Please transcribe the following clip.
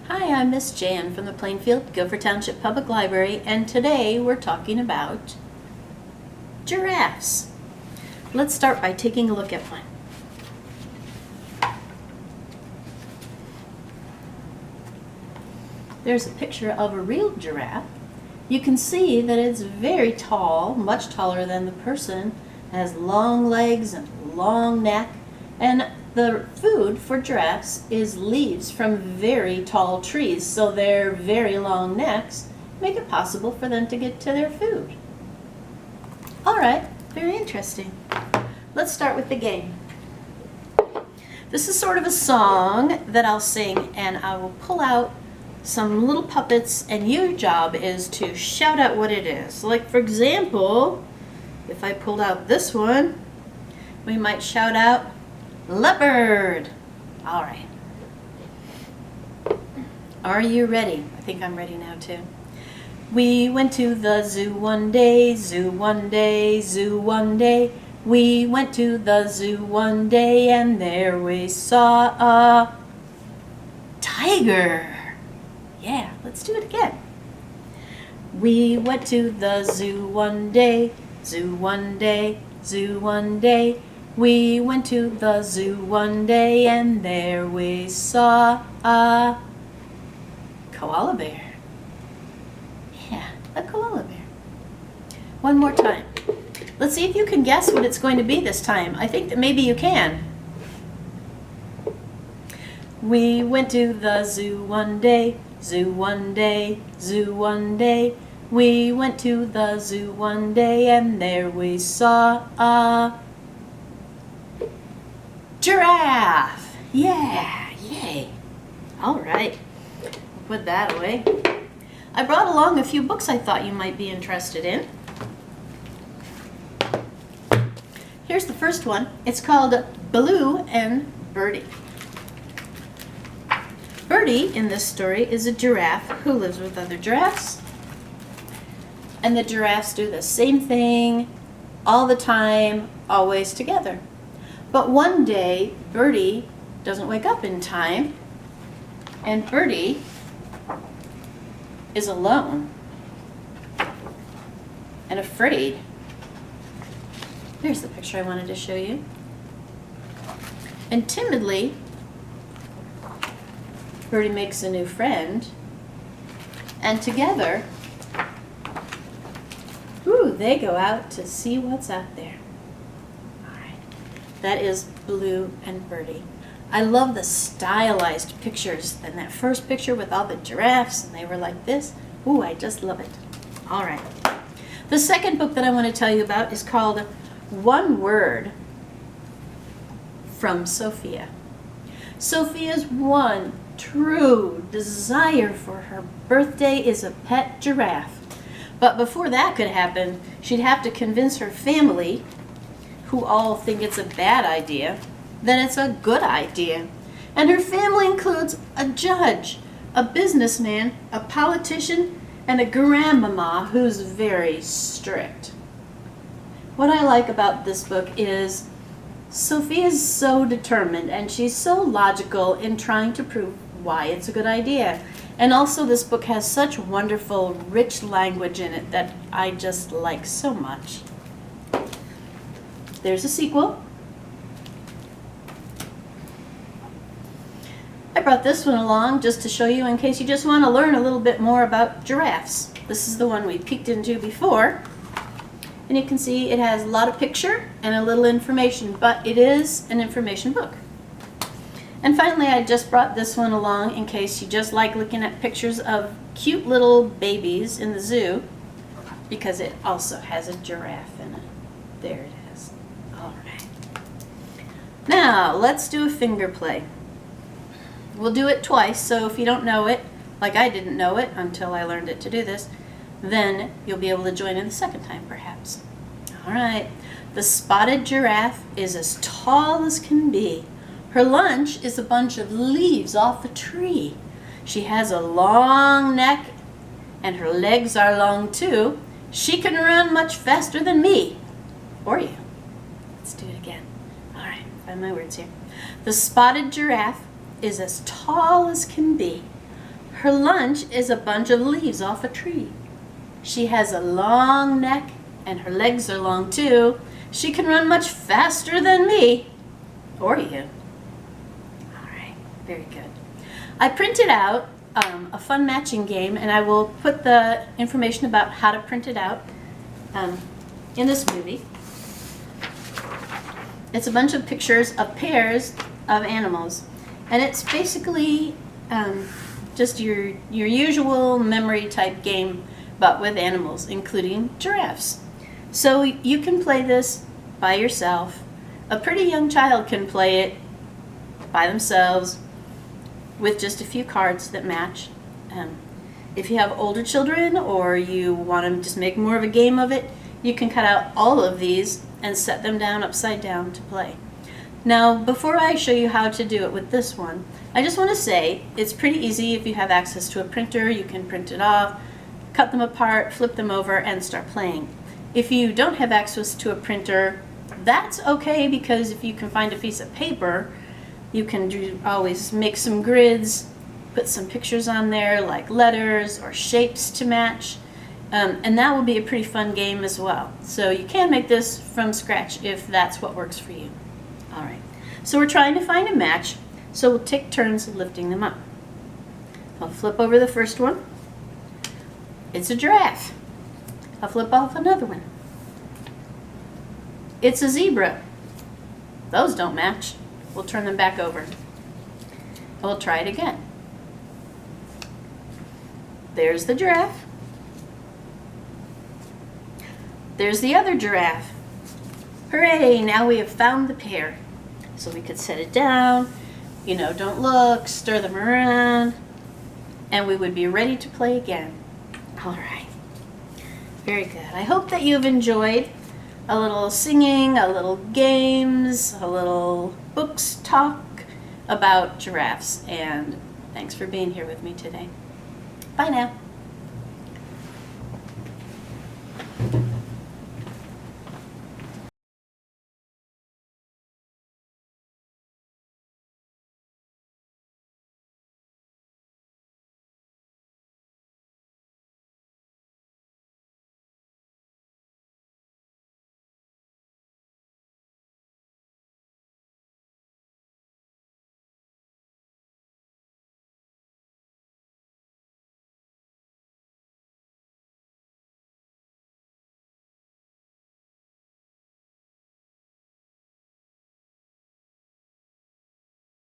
Hi, I'm Miss Jan from the Plainfield Gopher Township Public Library, and today we're talking about giraffes. Let's start by taking a look at one. There's a picture of a real giraffe. You can see that it's very tall, much taller than the person, has long legs and long neck, and the food for giraffes is leaves from very tall trees, so their very long necks make it possible for them to get to their food. All right, very interesting. Let's start with the game. This is sort of a song that I'll sing, and I will pull out some little puppets, and your job is to shout out what it is. Like, for example, if I pulled out this one, we might shout out leopard. All right. Are you ready? I think I'm ready now too. We went to the zoo one day, zoo one day, zoo one day. We went to the zoo one day, and there we saw a tiger. Yeah, let's do it again. We went to the zoo one day, zoo one day, zoo one day. We went to the zoo one day, and there we saw a koala bear. Yeah, a koala bear. One more time. Let's see if you can guess what it's going to be this time. I think that maybe you can. We went to the zoo one day, zoo one day, zoo one day. We went to the zoo one day, and there we saw a giraffe. Yeah, yay. All right, put that away. I brought along a few books I thought you might be interested in. Here's the first one. It's called Baloo and Birdie. Birdie in this story is a giraffe who lives with other giraffes. And the giraffes do the same thing all the time, always together. But one day, Birdie doesn't wake up in time, and Birdie is alone and afraid. Here's the picture I wanted to show you. And timidly, Birdie makes a new friend, and together, they go out to see what's out there. That is Baloo and Birdie. I love the stylized pictures, and that first picture with all the giraffes, and they were like this. Ooh, I just love it. All right. The second book that I want to tell you about is called One Word from Sofia. Sofia's one true desire for her birthday is a pet giraffe. But before that could happen, she'd have to convince her family, who all think it's a bad idea, then it's a good idea. And her family includes a judge, a businessman, a politician, and a grandmama who's very strict. What I like about this book is Sofia's so determined, and she's so logical in trying to prove why it's a good idea. And also this book has such wonderful, rich language in it that I just like so much. There's a sequel. I brought this one along just to show you in case you just want to learn a little bit more about giraffes. This is the one we peeked into before. And you can see it has a lot of picture and a little information, but it is an information book. And finally, I just brought this one along in case you just like looking at pictures of cute little babies in the zoo, because it also has a giraffe in it. There it is. All right. Now, let's do a finger play. We'll do it twice, so if you don't know it, like I didn't know it until I learned it to do this, then you'll be able to join in the second time, perhaps. All right. The spotted giraffe is as tall as can be. Her lunch is a bunch of leaves off a tree. She has a long neck, and her legs are long too. She can run much faster than me, or you. Let's do it again. All right, find my words here. The spotted giraffe is as tall as can be. Her lunch is a bunch of leaves off a tree. She has a long neck and her legs are long too. She can run much faster than me. Or you. All right, very good. I printed out a fun matching game, and I will put the information about how to print it out in this movie. It's a bunch of pictures of pairs of animals, and it's basically just your usual memory type game, but with animals, including giraffes. So you can play this by yourself. A pretty young child can play it by themselves with just a few cards that match. If you have older children or you want to just make more of a game of it, you can cut out all of these and set them down upside down to play. Now, before I show you how to do it with this one, I just want to say it's pretty easy. If you have access to a printer, you can print it off, cut them apart, flip them over, and start playing. If you don't have access to a printer, that's okay, because if you can find a piece of paper, you can always make some grids, put some pictures on there like letters or shapes to match, and that will be a pretty fun game as well. So you can make this from scratch if that's what works for you. All right, so we're trying to find a match, so we'll take turns lifting them up. I'll flip over the first one. It's a giraffe. I'll flip off another one. It's a zebra. Those don't match. We'll turn them back over. And we'll try it again. There's the giraffe. There's the other giraffe. Hooray, now we have found the pair. So we could set it down, don't look, stir them around, and we would be ready to play again. All right, very good. I hope that you've enjoyed a little singing, a little games, a little books talk about giraffes, and thanks for being here with me today. Bye now.